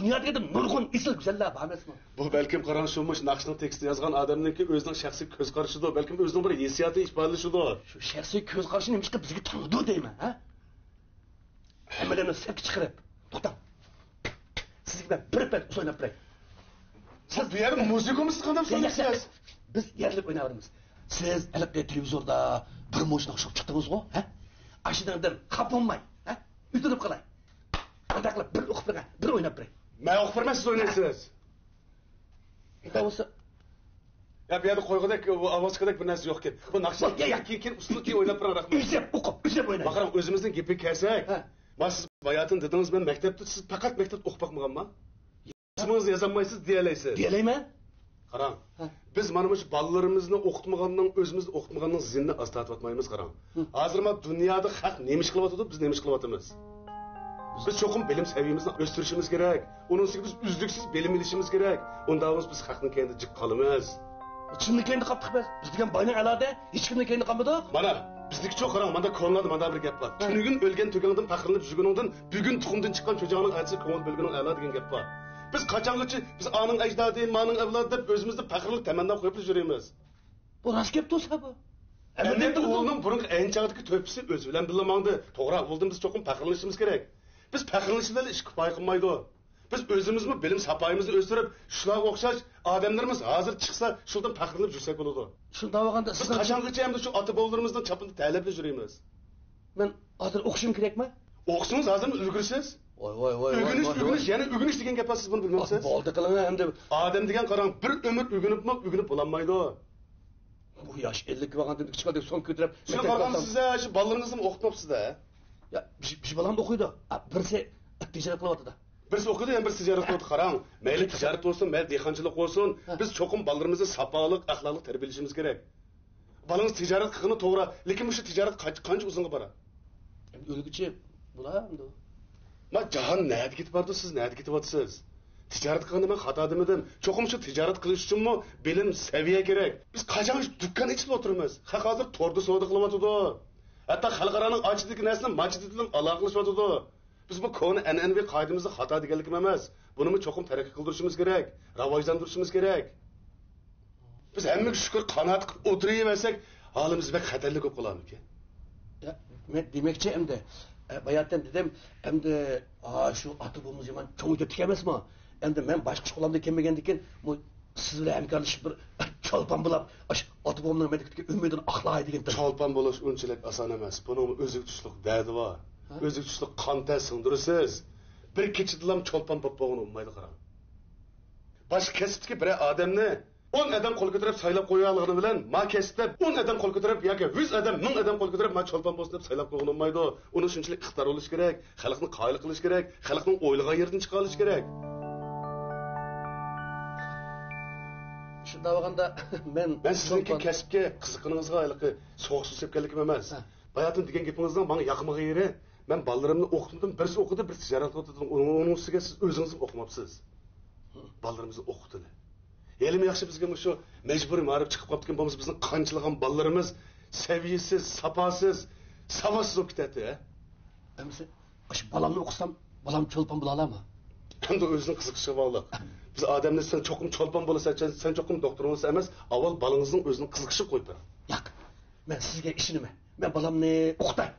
Dünyada nurgun isil güzeller var mı? Bu belki qarashılmış naqshning tekstini yazgan adamningki o'zining shaxsiy ko'z qarashidir, balkim o'zining bir hissiyoti ifodalashidir. Shu shaxsiy ko'z qarashi nima qilib bizga tanıdı deyman, ha? Hammalarni sirk chiqarib, to'xtab. Sizga ben bir pet o'ynab beray. Siz bu yerda musiqamiz qanday so'raysiz? Biz yerlik o'ynayapmiz. Siz elbette televizorda bir mo'shni o'xshab chiqdingiz-ku, ha? Ashidandan qapolmay, ha? Utilib qolay. Qanday qilib bir o'qib beray, bir o'ynab beray. Men o'qib bermay siz o'ynaysiz. Bo'lsa ya bu yerda qo'yg'idek, bu avozkadek bir narsa yo'q-ki. Bu naqshlar keyin ustida o'ynab berar rahmat. Uzab o'ynay. Baqaram o'zimizning gapiga kelsak, men siz bayatın dediniz, men maktabda siz faqat maktabda o'qib boqmaganman. Siz yozolmaysiz deyalaysiz. Deyalayman? Qarang. Biz mana bu bolalarimizni o'qitmaganning, o'zimizni o'qitmaganning zinni astatmaymiz, qarang. Hozir men dunyoda xalq nima ish qilyapti, biz nima ish qilyapmiz? Biz cho'qim bilim saviyamizni o'stirishimiz kerak. Uning ustiga biz uzluksiz bilim olishimiz kerak. Unda biz xalqning keyinda jiq qolamiz. Kimning keyinda qoldik biz? Biz degan boyning alada hech kimning keyinda qolmadik. Mana bizniki cho'q qarang, menda ko'nglada mana bir gap bor. Tunugun o'lgan tugandan faxrlanib yurganingdan bugun tuxumdan chiqqan cho'jog'ning aytsa ko'ngil bo'lganing a'lo degan gap bor. Biz qachongacha biz aning ajdodi, maning avlod deb o'zimizni faxrlik tamanno qo'yib yuramiz. Bu rost gap to'sa bu. Endi o'g'lim burungi enchag'dagi to'pisi o'zi bilan bilmangdi. To'g'ri, o'g'lim biz cho'qim faxrlanishimiz kerak. Biz faxrlanishlar ish kifoya qilmaydi. Biz o'zimizmi bilim sapoyimizni o'stirib, shularga o'xshash odamlarimiz hozir chiqsa, shundan faxrlanib yursak bo'ladi. Shunda bo'lganda siz qachongacha ham shu ota-bobolarimizning chapini talab yuramiz. Men hozir o'qishim kerakmi? O'qisangiz hozirmi ulgursiz? Voy. O'g'inish, yana o'g'inish degan gap siz buni bilmaysiz. Bo'ldi qiling endi. Odam degan qarang, bir umr o'g'inib bo'lolmaydi. Bu yosh 50 bo'lganda kichkina so'ng ko'tarib, shu qarang siz shu bolalaringizni o'qitmayapsiz-da. Ya, bir balam o'qiydi. Birisi tijorat qilyapti. Birisi o'qiydi, ham bir tijorat qiladi, qarang. Mayli tijorat bo'lsin, mayli dehqonchilik bo'lsin, biz cho'qim bolalarimizni sapolik, axloqli tarbiyalashimiz kerak. Bolangiz tijorat qilgani to'g'ri, lekin shu tijorat qancha uzunga boradi? O'lguchi bo'lamdi. Men jahon nayda ketib bordi, siz nayda ketyapsiz. Tijorat qilganda men xato demadim. Cho'qim shu tijorat qilish uchunmi bilim saviya kerak. Biz qachon dukkan ichib o'tiramiz? Xalq hozir to'rda savdo qilyapti. Hatto xalqaroning ochidagi narsani majidi bilan aloqalashayotdi. Biz bu koni an'anaviy qoidamizni xato deganligim emas. Buni cho'qim taraqqiy qildirishimiz kerak, rivojlantirishimiz kerak. Biz hammaga shukr qanoat qilib o'tiraversak, holimiz bek xatarli bo'lib qolarmikan? Ya, men demakchi endi bayatdan dedim, endi shu ota-bobamiz yomon cho'ng deb emasmi? Endi men boshqa ish qilamda kelmagandan bu siz bilan hamkorlashib bir cholpon bo'lib, ota-bobomning maktabga umidini oqlaydi degan. Cholpon bo'lish unchalik oson emas. Buning o'ziga tushliq dadi bor. O'ziga tushliq qonta singdirasiz. Bir kechida cholpon bo'lib bo'lgan olmaydi, qarang. Boshqa kasbdagi bir odamni 10 adam qo'l ko'tarib saylab qo'yganligi bilan ma kasbda 10 adam qo'l ko'tarib yoki 100 adam, 1000 adam qo'l ko'tarib ma cholpon bo'lsin deb saylab qo'ygan olmaydi. Uni shunchalik ixtiyor bo'lish kerak, xalqni qoyil qilish kerak, xalqning o'ylagan yerdan chiqa olish kerak. Shunda bo'lganda men sizningki kasbga qiziqishingizga aloqa so'q so'z sepganligim emas. Bayatin degan gapingizdan menga yoqmagan yeri, men bolalarimni o'qitdim, birisi o'qidi, bir tijorat qildi. Uning ustiga siz o'zingiz o'qimabsiz. Bolalarimizni o'qitdi. Elim yaxshi bizga shu majburiy ma'rif chiqib qolgan bo'lmasa bizning qanchalagan bolalarimiz saviyasiz, saposiz, savotsiz bo'lib ketadi. Endi shu bolamni o'qisam, bolam cholpon bo'la oladimi? Endi o'zining qiziqishiga bog'liq. Biz odamni sen cho'qim cholpon bo'lasan, sen cho'qim doktor bo'lsa emas, avval bolangizning o'zining qiziqishiga qo'yib ber. Yo'q. Men sizga ishonmayman. Men bolamni o'qitay.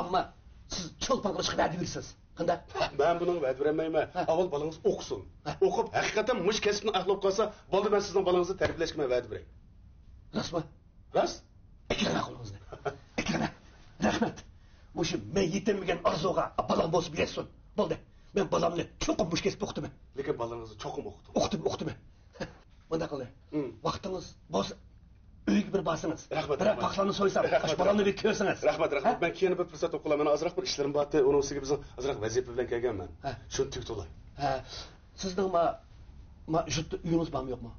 Ammo siz cholpon qilishga va'da bersiz. Qanday? Men buni va'da bermayman. Avval bolangiz o'qisin. O'qib, haqiqatan mush kasbni aqlab qolsa, bo'ldi men sizning bolangizni tarbiyalashga va'da beray. Rostmi? Rost? Ekrana qo'lingizni. Ekrana. Rahmat. O'sha men yetilmagan orzuga bolam bo'lib bersin. Bo'ldi. Men bolamni cho'qim mush kasb o'qitaman. Lekin bolangizni cho'qim o'qiting. O'qitaman. Bunda qilay. Vaqtingiz bo'lsa uyga bir borsangiz. Bir paxlanni so'ysam, bolamni bir ko'rsangiz. Rahmat. Men keyin bir fursat o'qilaman. Ozroq bir ishlarim bor. Uning ustiga biz ozroq vazifa bilan kelganman. Shuni tugtolay. Sizning ma jutda uyingiz bormi yo'qmi?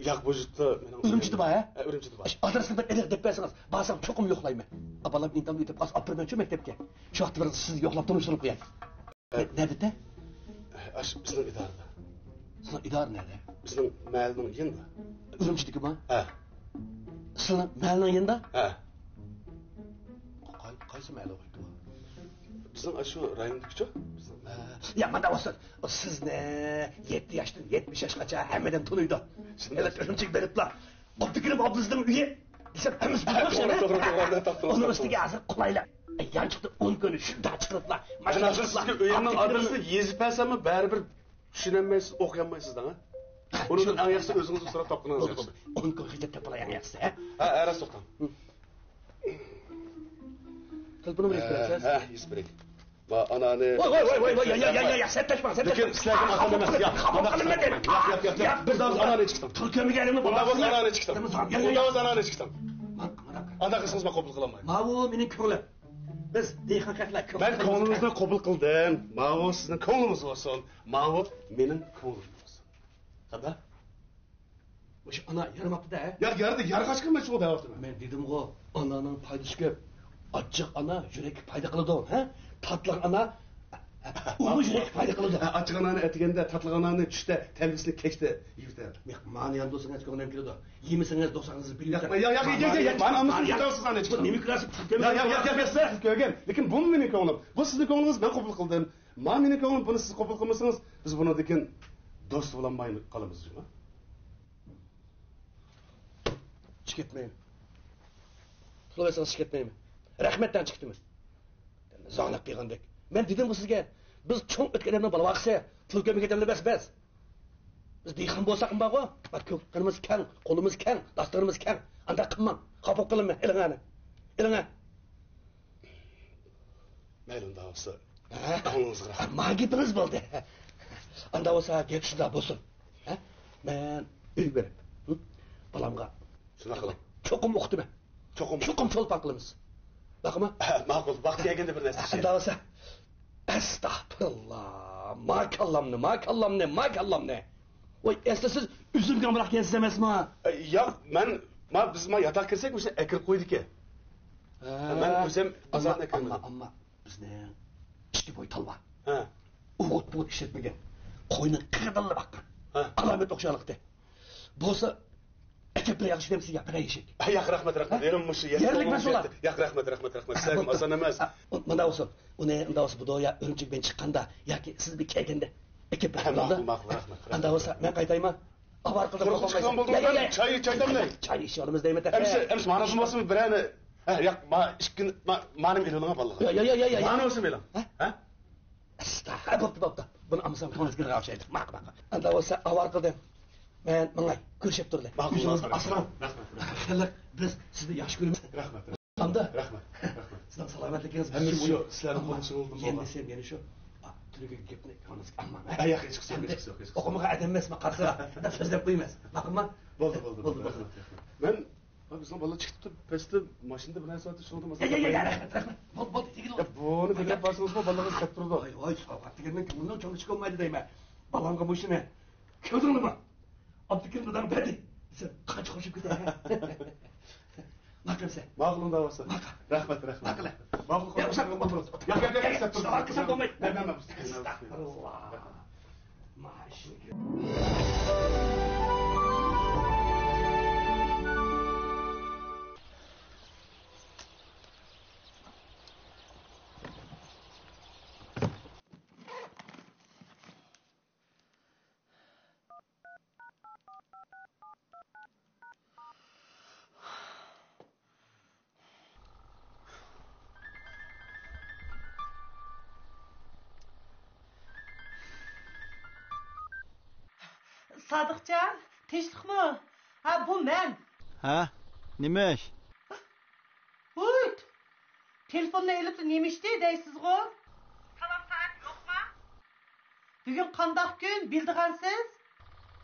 Yo'q, bu jutda mening Urumchida bor, ha? Urumchida bor. Adresini bir iliq deb bersangiz, borsam cho'qim yo'qlayman. Bolam intamni yetib, olib kirmoqchi maktabga. Shu vaqtda bir sizni yo'qlab turishtirib qo'yay. Nerede? Bizning idorada. Sizning idora nerede? Bizning mahalning yanında. Urumchidagi mi? Ha. Sizning mahalning yanında? Ha. Qaysi mahalla o'qiydi? Bizim şu rayondaki bizim. Ya manda olsun. O siz ne? 7 yaştan 70 yaşgacha hemmeden tunuydu. Evet örümcek beripla. Abdülkerim ablanızın üye. Desem hemiz bulmuş ya. Doğru. Onun üstüge hazır kolayla. Yan çıktı 10 günü şurada çıkırıpla. Ben hazır sizge öyemden adresini yezip versem bari bir düşünemeysiz, okuyamaysiz da ha. Onun en yaxşı özünüz ısrar tapdınız yaxşı. 10 gün hicret yapılan en yaxşı ha. Ha, aras toxtam. Telefonu bile istersen. Ha, yesberek. Va anani. Vay ya sen taşma sen taşma. Lekin sizlarga maqam emas. Ya, Ya, bir daha anani chiqdim. Türkiye'me gelimi Bunda biz anani chiqdim. Bunda biz anani chiqdim. Anda qilsangiz men qabul qila olmayman. Mavu mening ko'nglim. Biz dehqonqatlar Ben ko'nglingizni qabul qildim. Mavu sizning ko'nglingiz bo'lsin. Mavu mening ko'nglim bo'lsin. Qada? O'sha ana yaramapti-da. Yardi, yarqachqin men shu deyapman. Men dedim-ku, ananing foydasi ko'p. Achchiq ana yurakka foyda qiladi, ha? Tatlı ana ulu yurakka foyda qiladi. Achchiq anani atiganda tatlı anani tushda talbisini kechda yurtar. Mani ham do'stingiz ko'nglim keladi. Yemisingiz do'stingizni bilmaydi. Ya, men amnisini tutasiz ana chiqdim. Nima qilasiz? Ya, siz ko'rgan. Lekin bu mening ko'nglim. Bu sizning ko'nglingiz, men qabul qildim. Men mening ko'nglim, buni siz qabul qilmasangiz, biz buni lekin do'st bo'lolmay qolamiz, ha? Chiqitmayman. Xulosangiz chiqitmayman. Rahmatdan chiqdimi? Zag'lab qo'ygandek. Men dedim bu sizga, biz cho'ng o'tgandan bola vaqsa, tulkamiga ketamda bas. Biz dehqon bo'lsak ham bor, ko'klarimiz kang, qo'limiz kang, dasturimiz kang. Anda qilmang, xafa qilma, elingani. Elinga. Mayli unda bo'lsa. Qo'lingizga rahmat. Magipingiz bo'ldi. Anda bo'lsa, gap shunda bo'lsin. Ha? Men uy berib, balamga shuna qiling. Cho'qim o'qitma. Cho'qim cho'lpan qilamiz. Bakma. Ma'qul, vaqt kelganda bir narsa. Anda bo'lsa, astag'firullah. Makallamni. Voy, siz üzümga biroq kelsiz emasmi? Yo'q, biz yotoq kirsak, o'sha akir qo'ydik-ku. Men o'zim azotni kirdim. Ammo bizni ichki bo'y talba. Ha. O'g'it ishlatmagan. Qo'yni qirdillab baqqan. Alamet o'xshalikda. Bo'lsa akaplar yaxshi demsiz gapiray eshik. Yo'q, rahmat. Erim mush yerlik masala. Yo'q, rahmat. Sizlar oson emas. Mana olsun. Uni unda olsa bu doya o'rinchikdan chiqqanda yoki siz bir kelganda akaplar bo'ldi. Ma'qul, rahmat. Anda olsa men qaytayman. Avar qilib qo'ymayman. Choy Choy ishimiz deyman. Ems mana bo'lmasmi birani? Yo'q, menim elimga bog'liq. Yo'q. Mana o'sha elim. Ha? Bo'pti. Buni amsam qo'ngizga ra'shaydi. Ma'qul. Anda olsa avar qildim. Men menga ko'rishib turdi. O'zingiz asran. Rahmat. Biz sizni yaxshi ko'ramiz. Rahmat. Hamda. Rahmat. Sizning salomatligingiz Hamda shu sizlarning qo'lingiz bo'ldi. Endi sen meni shu turga gapni qilamiz. Ammo yo'q, hech qism. O'qimaga adam emasmi? Qarsa, so'zlab qo'ymas. Ma'qulmi? Bo'ldi. Men bizning bola chiqibdi, pastda mashinada bir narsa otib sho'rdim. Yo'q. Bo'ldi, tegil. Buni bilib basingizmi, bolalar chiqib turdi. Voy, sovg'at degandan keyin bundan cho'ng chiqolmaydi deyman. Balamga mushini. Ko'rdingmi? Abdülkerim dadam berdi. Sen kaç koşup gider. Maqilsa. Ma'qul unda bo'lsa. Rahmat. Ma'qul. Ya uzoq o'tirib. Yo'q. Qilsam bo'lmaydi. Men. Astagfirullah. Maşallah. Sadıkcan, tinchlikmi? Ha, bu men. Ha? Nima ish? Uyt. Telefonni elib nemishdi deysiz-ku? Salom soat yo'qmi? Bugun qandoq kun bildigansiz?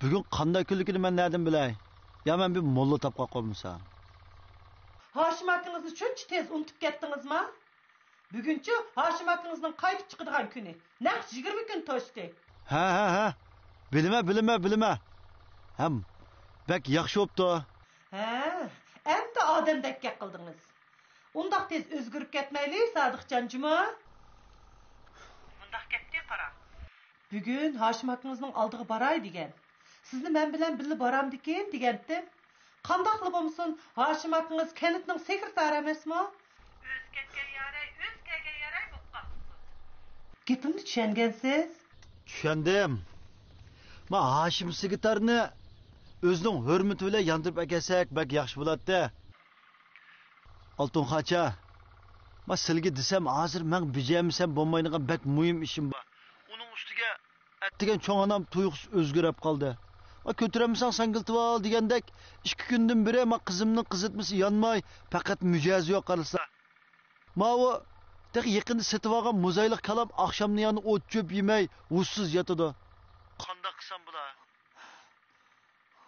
Bugun qanday kunligini men nerdan bilay? Ya men bir molla topqa qolmasam. Hoshim akangizni shuncha tez unutib ketdingizmi? Bugunchi Hoshim akangizning qaytib chiqadigan kuni. Naq 20 kun to'shdi. Ha. Bilma. Ham bak yaxshi bo'pti. Ha, endi odamdek gap qildingiz. Undaq tez o'zgarib ketmayli, Sodiqjonjimi? Undaq gapga qara. Bugun Hoshim akangizning oldiga boray degan. Sizni men bilan birga boramdikin degandim. Qandoqli bo'lsin, Hoshim akangiz kanitning sekretari emasmi? O'z ketgan yaray bo'lib qolibsiz. Gepimni tushungansiz? Tushundim. Ma Hashim Sigitarni o'zining hurmati bilan yandirib akasak bak yaxshi bo'ladi-da. Oltinxo'cha. Ma sizga desam, hozir men bijamisam bo'lmaydigan bak muhim ishim bor. Uning ustiga attigan cho'ng onam tuyuqsiz o'zgarib qoldi. Ma ko'tiramasang sangiltib ol degandek 2 kundan beri ma qizimning qizitmasi yonmay, faqat mijozi yo'q qilsa. Ma o tek yaqinda setib olgan muzayliq kalam oqshomni yana o't cho'p yemay, hushsiz yotadi. Qanday qilsam bular?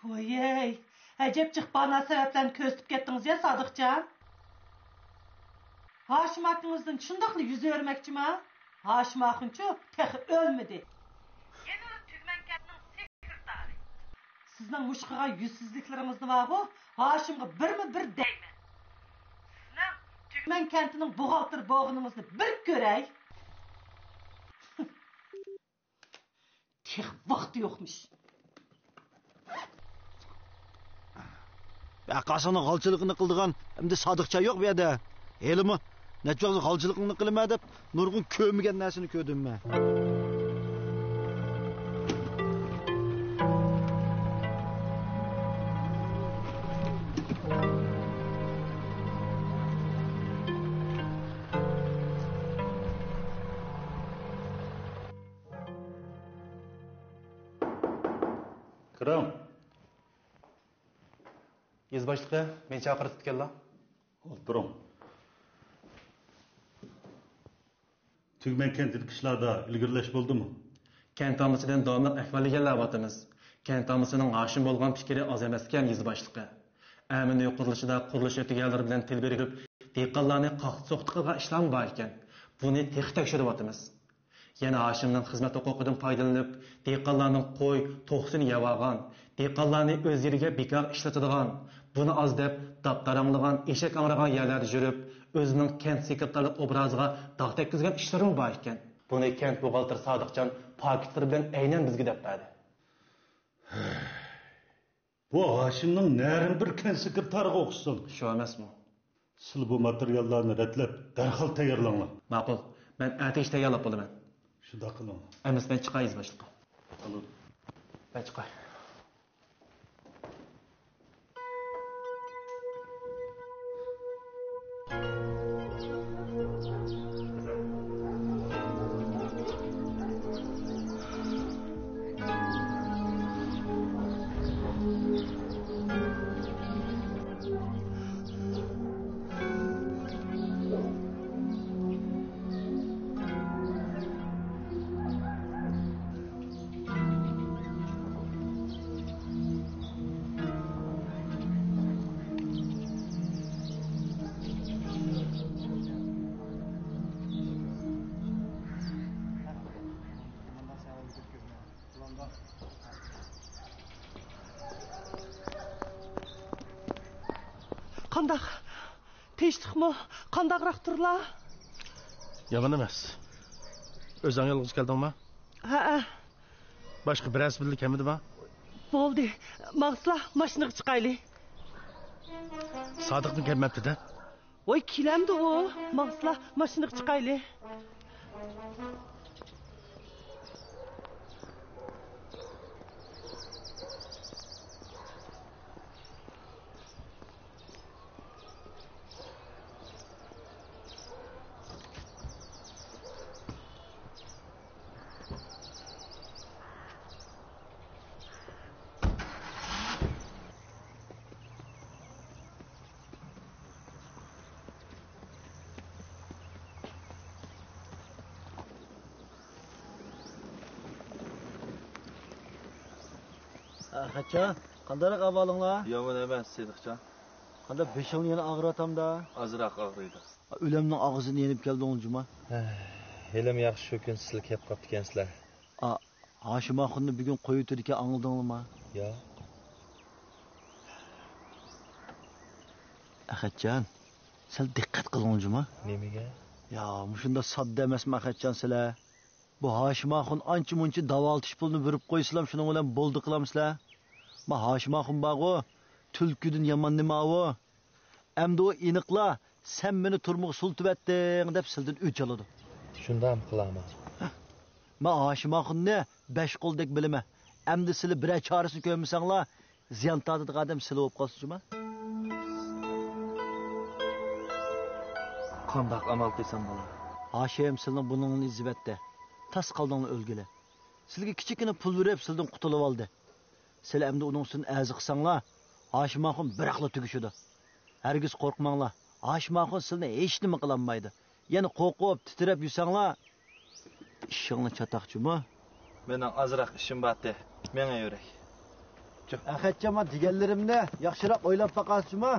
Voyey, ajab chiqbana sababdan ko'stib ketdingiz ya Sodiqjon. Hashim akangizdan shundoqli yuz o'rmoqchimi? Hashim akangchi texi o'lmadi. Yana tugman katning sekretari. Sizning mushqiga yuzsizliklaringizni va Hashimga birma-bir deyman. Sizning tugman kantining buxgalter bo'g'inimizni bir ko'ray. Tex vaqti yo'qmish. Aqasini g'alchiligini qildigan, endi Sodiqcha yo'q bu yerda. Elimi nechog'li g'alchiligini qilma deb nurg'un ko'migan narsani ko'rdim men. Kiram. Yüzbaşlığı beni çağırtıp geldi. O'tiring. Tugman kentidagi ishlarda ilgirlash bo'ldimi? Kent amisidan davomli ahvolga kelayapmiz. Kent amisining g'ashim bo'lgan fikri oz emas ekan yüzbaşlığı. Amini qurilishida qurilish o'tiganlar bilan til berib, dehqonlarni qaqsoqti qilgan ishlar bor ekan. Buni tekshiryapmiz. Yana Hashimning xizmat huquqidan foydalanib, dehqonlarning qo'y, to'qsini yavagan, dehqonlarni o'z yeriga bekor ishlatadigan, buni oz deb daqtaranglagan, eshak angragan yerlarda yurib, o'zining kent sekretarlik obraziga dog' tekkizgan ishlarim bor ekan. Buni kent buxgalter Sodiqjon paketlari bilan aynan bizga deb berdi. Bu Hashimning narin bir kent sekretariga o'xshasin. Shu emasmi? Siz bu materiallarni ratlab, darhol tayyorlanglar. Ma'qul. Men ateş tayyorlab bo'laman. Shunday qiling. Emas, men chiqay yüzbaşlığı. Alın. Ben chiqay. Qandaq? Teştiqmi? Qandaqroq turlar? Yaman emas. O'zing yolg'iz keldingmi? Ha. Boshqa birasi bildi kamidimi? Bo'ldi. Maqsla mashinaga chiqayli. Sodiqni kelmabdi-da. Voy, kelamdi u. Maqsla mashinaga chiqayli. Xacha, qanday ahvolinglar? Yomon emas, Sediqjon. Qanday beshingni yana og'riyotamda? Ozroq og'riydi. O'limning og'zini yenib keldingiz juma. Helim yaxshi shu kun sizlar kelib qolib ekansizlar. Hashim axunni bugun qo'yib turgan angladingmi? Yo. Xacha, sen diqqat qiling juma. Nimaga? Ya, mushunda sodda emasmi Xacha sizlar? Bu Hashim axun ancha-muncha davoltish pulni berib qo'ysizlar, shuning bilan bo'ldi qilamsizlar. Ma Hashim axun bag'o, tulkidan yomon nima o? Endi o iniqla, sen meni turmuq sultibatding deb sildan o'ch oladi. Shunda ham qilaman. Men Haşim Axunni 5 qo'ldek bilaman. Endi sizlar biror chorasini ko'rmasanglar, ziyon tortadigan odam sizlar bo'lib qolsizmi? Qandoq amal qilsam bo'la? Haşim sizning buningni izbatda. Tas qaldinglar o'lgili. Sizga kichikina pul berib, sizdan qutulib oldi. Sizlar endi uning uchun aziz qilsanglar, Haşim Axun bir aqla tugishidi. Hargiz qo'rqmanglar. Haşim Axun sizlarni hech nima qila olmaydi. Yana qo'rqib, titrab yursanglar, ishingni chataqchimi? Mening azroq ishim bordi. Menga yurak. Axatchama deganlarimni yaxshiroq o'ylab boqasizmi?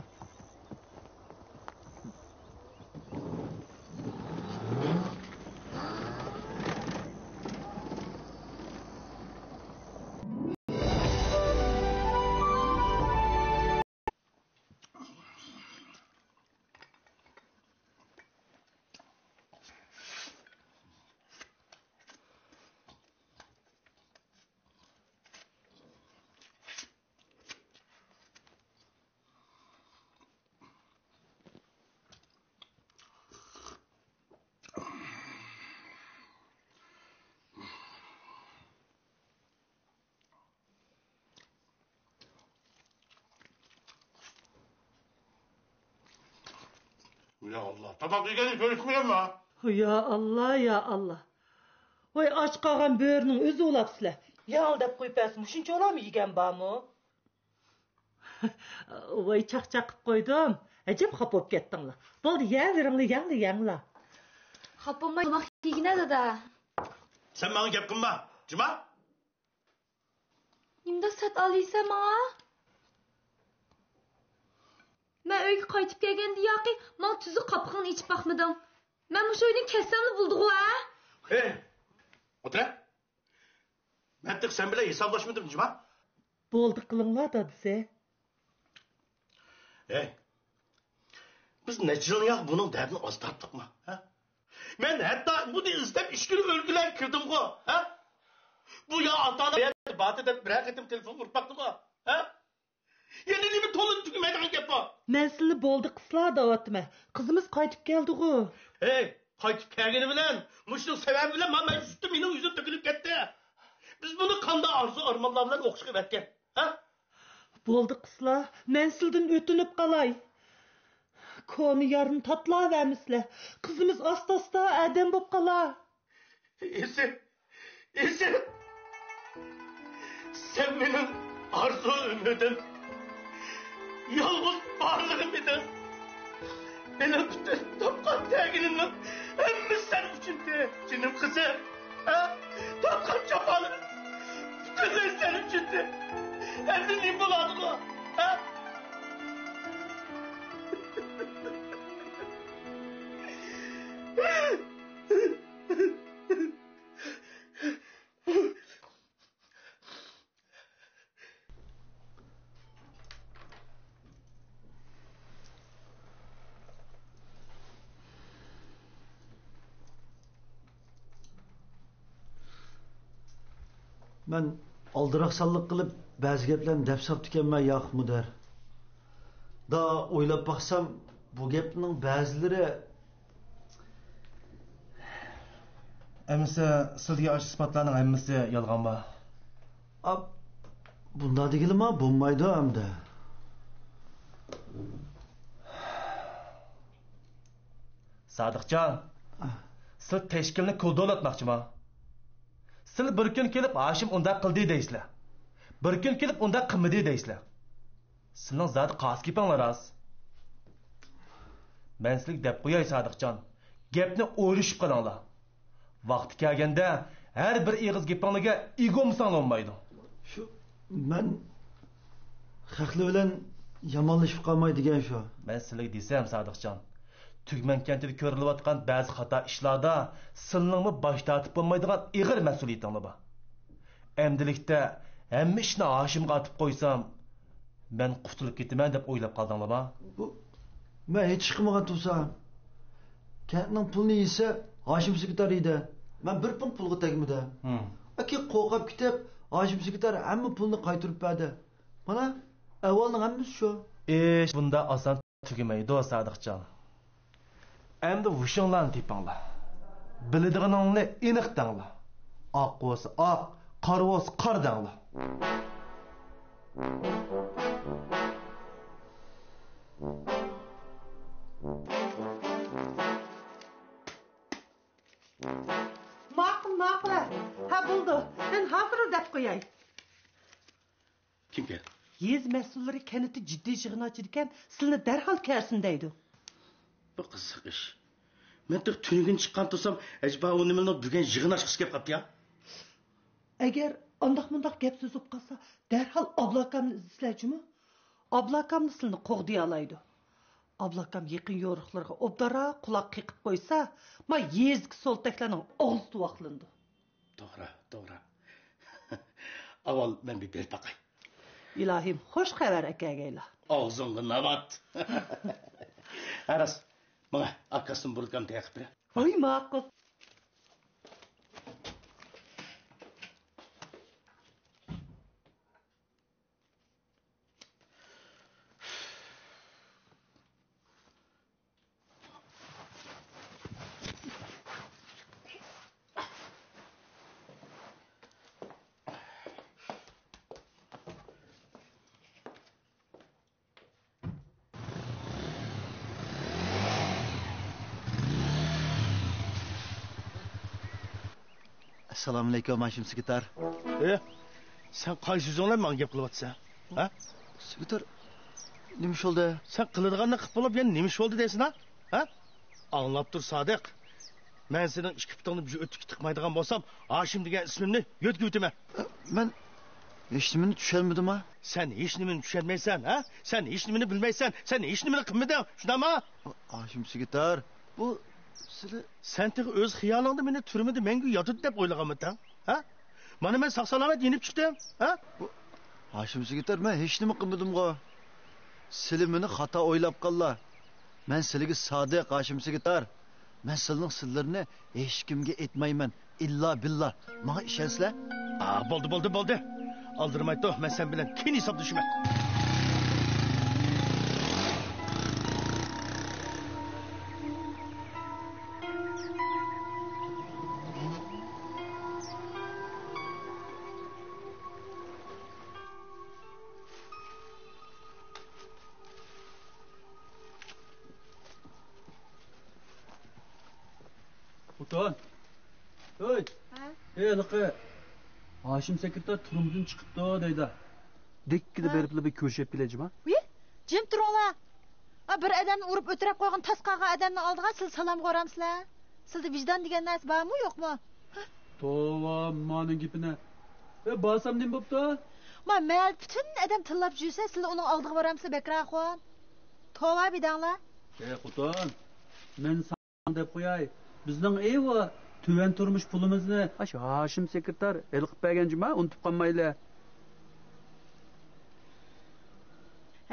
Ya Allah, tabak yegeni görüşmeyen mi? Ya Allah, ya Allah. Oy aç qalğan böğrünün özü olapsızlar. Yal dep qo'yib bəsmi, shuncha olamı yegan barmi? Oy çaq-çaq qilib qo'ydim. Ajab xafa bo'lib ketdinglar. Bo'ldi, yanglar, yanglar. Xafa bo'lmay tomoq yegina dada. Sen bana gap qilma. Juma? Nimda sat olaysan menga? Men uyga qaytib kelganda yoqi, men tuzi qopqini ichib baxmadim. Men bu uyning kasamni bulduq ha? Hey! Otur. Ben tek sen bile hesaplaşmadım Juma. Bo'ldi qilinglar dadisi. Hey! Biz neçe yıl ya bunun derdini az tarttık mı? Ha? Ben hatta bu diye istep işkili ölgüler kırdım ko. Ha? Bu ya atana batı da bırak ettim telefon vurpaktı ko. Ha? Yeniliğimi tolun tükümeden yapma. Men sizlar bo'ldi qislar davatma. Qizimiz qaytib keldi-ku. Hey! Qaytib kelgeni bilen, muşluq sebebi bilen ben üstüm yine yüzüm tökülüp gitti. Biz bunu kanda arzu armanlar bilen okuşka verken. Ha? Bo'ldi qislar, men sizdan o'tinib qalay. Koni yarın tatlavermisizlar. Qizimiz asta-asta adam bo'lib qolar. İyisin. Sen benim arzu ümidim. Yalnız varlığım idin. Benim bütün topkan teğinimin emmi sen içindi. Canım kızım. Ha? Topkan çapalı. Bütün sen içindi. Endi ne buladı o? Ha? Ben aldıraqsallık qilib ba'zi gaplarni dafsab tikanman yo'q mudar. Da o'ylab baxsam bu gapning ba'zilari Emisi sizga aş isbatlarning hammasi yolg'on ba. Bunda degilma bo'lmaydi hamda. Sadiqjon, siz tashkilni qo'ldolatmoqchimi? Siz bir kun kelib Hashim unda qildi deysizlar. Bir kun kelib unda qilmadi deysizlar. Sizning zot qas kepinglar az. Men sizga deb qo'yay Sadiqjon. Gapni o'ylashib qolinglar. Vaqti kelganda har bir ig'iz gapingizga egomsan olmaydi. Shu men haqli bilan yomonlashib qolmay degan shu. Men sizga desam Sadiqjon, Tugman kentida ko'rilayotgan ba'zi xato ishlarda sizlarni bosh tortib bo'lmaydigan ig'ir mas'uliyatingiz bor. Endilikda hamma ishni Hashimga atib qo'ysam, men qutulib ketaman deb o'ylab qoldinglarmi? Bu men hech qilmagan tursam. Kentning pulni yesa Hashim sekretar edi. Men bir pulga tegmadi. Aki qo'rqib ketib, Hashim sekretar hamma pulni qaytarib berdi. Mana avvalning hammasi shu. Ish bunda oson tugamaydi, Sadiqjon. Endi vuşunlarni tepinglar. Biladiganingni aniq tanglar. Oq bo'lsa oq, qora bo'lsa qor danglar. Ma'qul. Ha bo'ldi. Men hozir deb qo'yay. Kimga? Yez mas'ullari kanati jiddiy yig'in ochirkan, sizlarni darhol kelsin deydi. Bu qiziq ish. Men tunigun chiqqan tursam, ajba u nimalar bugun yig'in ochqisi kelib qapti ya. Agar undaq gap so'z bo'lib qolsa, darhol oblakamni izlashmi? Oblakamni sizlarni qo'g'diy olaydi. Oblakam yaqin yo'riqlarga obdara quloq qiqib qo'ysa, ma yezgi soltaklarning og'zi tuvoqlindi. To'g'ri. Avval men bir bel taqay. İlahim, hoş xabar akagaylar. Ağzınla nabat. Aras, bana arkasını burulkan teyakip bire. Oy ma'qul. Assalomu alaykum, Hashim sekretar. Sen qaysi so'zinglar menga gap qilyapsan? Ha? Sekretar, nima ish bo'ldi? Sen qiladiganni qilib bo'lib, yana nima ish bo'ldi deysan, ha? Anlab tur, Sodiq. Men sening ikki putingni bir o'tib tiqmaydigan bo'lsam, Hashim degan ismimni yodga o'taman. Men hech nimani tushunmadim ha? Sen hech nimani tushunmaysan, ha? Sen hech nimani bilmaysan, sen hech nimani qilmading, shunami? Hashim sekretar, bu sen tig' o'z xiyolingda meni turmida menga yotib deb o'ylaganmisan, ha? Mana men sog' salomat yenib chiqdim, ha? Hashim sekretar, men hech nima qilmadim-ku. Sizlar meni xato o'ylab qollar. Men sizlarga sodiq, Hashim sekretar. Men sizlarning sirlarini hech kimga aytmayman. Illa billah. Menga ishonsizlar? Bo'ldi. Aldırmay toh, men sen bilan kin hisoblashman. Otan. Hey. Niqi. Hashim sekretar turumdan chiqibdi deydi. Dekkida beribli bir ko'rishib kelajima? Jim turinglar. Bir odamni urib o'tirib qo'ygan tasqaga odamni oldiga siz salom qo'ramsizlar. Sizda vijdon degan narsa bormi, yo'qmi? Tova, mening gapini. Borsam nima bo'pti? Mayli, butun odam tillab yursa, sizlar uning oldiga boramsizlar, Bakraxon. Tova bidanglar. Otan. Men san deb qo'yay. Bizning evo tuvan turmush pulimizni Hashim sekretar el qilib berganjima, unutib qolmayli.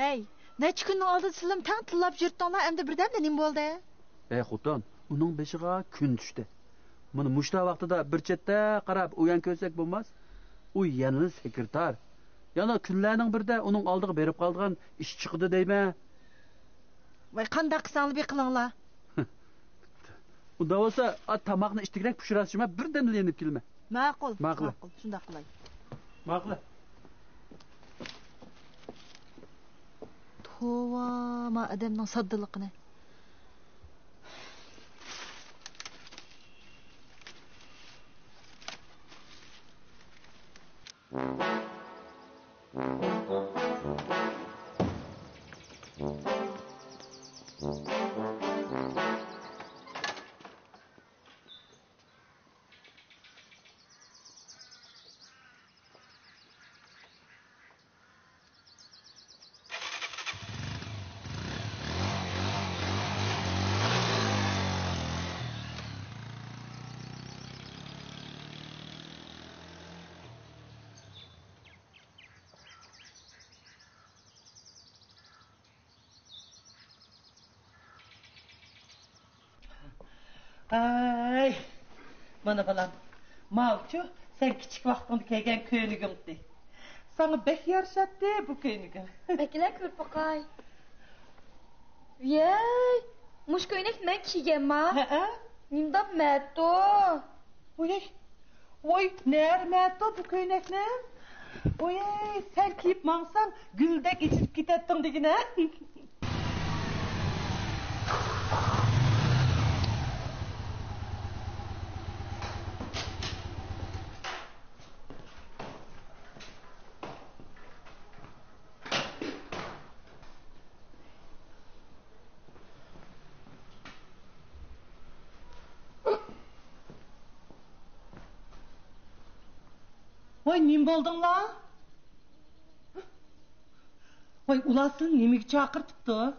Hey, necha kunning oldida sizlar tang tillab yurtdinglar, endi birdamda nima bo'ldi? Xotin, uning beshiga kun tushdi. Mana mushta vaqtida bir chetda qarab o'yan ko'rsak bo'lmas. U yana sekretar. Yana kunlarning birida uning oldiga berib qolgan ish chiqdi deyman. Voy, qanday qilsanglar bir qilinglar. Unda bo'lsa, tomoqni ishtigirak pishirasizmi, birdan yenib kelma. Ma'qul. Shunday qilay. Ma'qul. Tova, ma odamning soddiliqini. Ay, mana balam. Mavchu, sen kichik vaqtda kelgan ko'ynigimdi. Sana bek yarashatdi bu ko'ynigim. Beklar ko'rpaqay. Yey, mush ko'ynak men kiyganman. Nimdab matto. Oy, nerede bu köynekni? Oy, sen kiyip mağsan güldek içip gitettin digine. Oy, nim boldun la? Oy, ulasın nemigi çakırtıptı.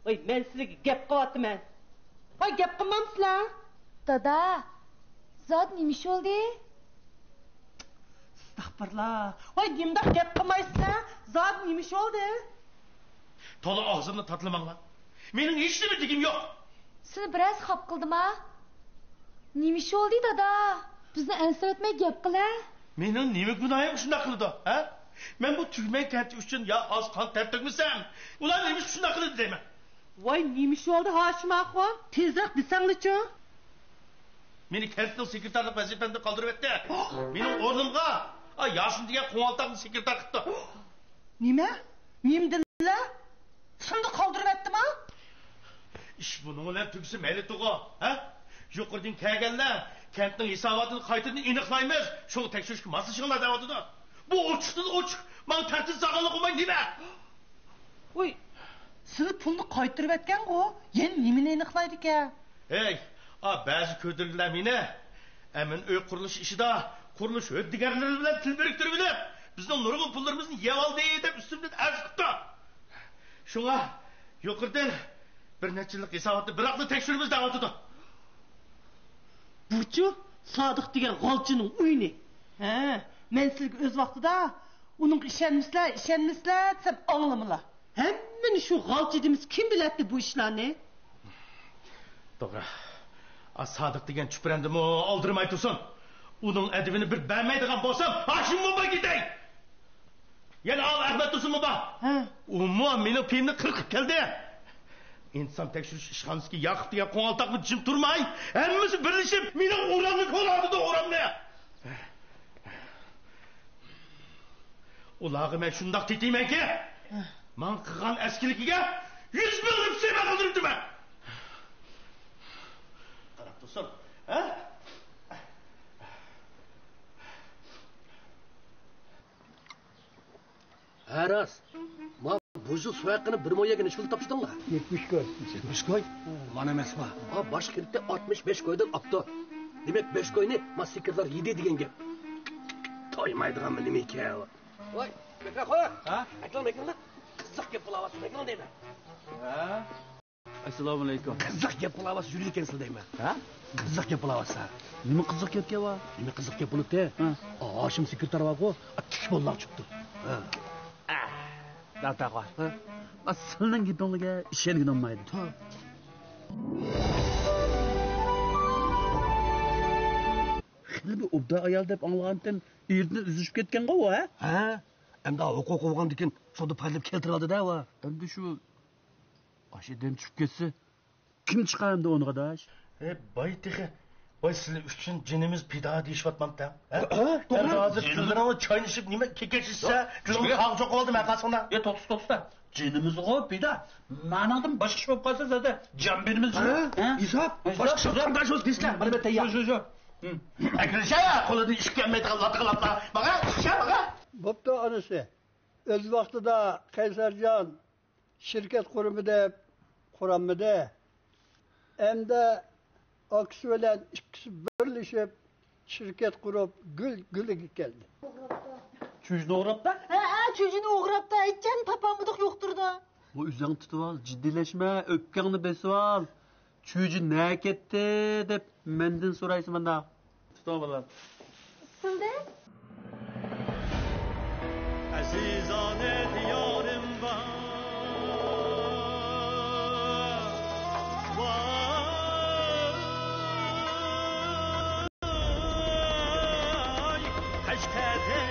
Oy, men sizlarga gap qilyapman. Oy, gap qilmamsizlar? Dada, zat nima ish bo'ldi? Astagfirullah. Oy, nimda gap qilmaysizlar? Zat nima ish oldi? To'la og'zimni tatlamanglar. Mening hech nima degim yo'q. Seni biraz xap qildim ha? Nima ish bo'ldi dada? Bizni ansiraatmay gap qila. Mening nima gunoyim shunday qildi, ha? Men bu tugmay kati uchun ya oz qon ter to'kmasam, ular nima shunday qildi deyman. Voy, nima ish oldi Hoshim aka? Tezroq desanglar-chi. Meni kentning sekretarlik vazifamda qoldirib etdi. Mening o'rnimga Yasin degan qo'ng'altoqni sekretar qildi. Nima? Nimdilla? Shunda qoldirib etdimi? İş bunun bilan tugsa mayli tug'i, ha? Yuqoridan kelganlar kentning hisobotini qaytadan aniqlaymiz. Shu tekshirishga mas'ullar deyotdi. Bu ochiqdan ochiq. Men tartib saqlab qo'ymay nima? Oy, siz pulni qaytirib etgan-ku, yana nimani aniqlaydi ekan? Hey, ba'zi ko'dirlar meni amin uy qurilish ishida qurilish o'ddigarlari bilan til biriktirib bilib, bizning nurg'un pullarimizni yeb oldi deb ustimdan arz qildi. Shunga yuqoridan bir necha yillik hisobotni biroqni tekshirimiz deyotdi. Buchu Sodiq degan g'olchining uyini. Ha, men sizga o'z vaqtida uning ishonmislar desam anglamanglar. Hammani shu g'olchi deymiz, kim biladi bu ishlarni? To'g'ri. Sodiq degan chuprandimi oldirmay tursin. Uning adibini bir bermaydigan bo'lsam, Hoshim mo'mba ketay. Yana Ahmad tursinmi bor? Ha. Umma meni piyimni qirqib keldi. İnsan tekshirish ishxonasiga Yaqub degan qo'ng'altoqni jim turmay, hammasi birlashib meni o'ramni ko'radi o'ramni. Ularga men shundoq tetiymanki, men qilgan askiligiga 100 ming sema qildiribman. Qarab tursin, ha? Aras. Ma buzu soyaqını bir moyaga necha pul topdinglar? 70 koy. 70 koy? Mana emasmi? Boshqirtda 65 koydan opdi. Demak 5 koyni ma sekretar yedi degan gap. To'ymaydiganmi nima ekan? Voy, bekra qo'y. Ha? Aytolmayman. Qiziq gap qilavasiz ekan deyman. Ha? Assalomu alaykum. Qiziq gap qilavasiz yurib ekansiz deyman. Ha? Qiziq gap qilavasiz. Nima qiziq gapga va? Nima qiziq gap bo'libdi? Hoshim sekretar va-ku, tush bo'lmoq chiqdi. Ha. Dataqa. Asılning gapingga ishongim olmaydi. Xilli bir obda ayol deb anglagandan yerni uzishib ketgan-ku, ha? Ha? Endi huquq o'qigan ekan, sodi paylab keltiradi-da va. Endi shu oshidan tushib ketsa, kim chiqar endi o'nga dash? Baytiga Vay sizlar uchun jinimiz pido deyishyapman-da. To'g'ri. Hozir kunlarni chaynishib nima kekashishsa, julim qon cho'qib oldi men qasqona. To'xta. Jinimiz g'o pido. Ma'nodan boshqa ish bo'lib qolsa zada jon berimiz. Hisob. Boshqa ish qanday so'z deslar? Mana bu tayyor. Shu. Akilshaya qo'lida ish kelmaydi qilib. Baga, baga. Bo'pti onasi. O'z vaqtida Qaysarjon shirkat quramida endi akisi bilan ikkisi birlashib shirkat qurib guliga keldi. Chujni o'g'rabda? Ha, chujni o'g'rabda aytgan topamidiq yo'qtirdi. Bu o'zing tutib ol, jiddiylashma, o'pkangni besib ol. Chuji na ketdi deb mendan so'raysiz menda. Tutib ol. Sizda? Azizane diyorim var. Kaç kere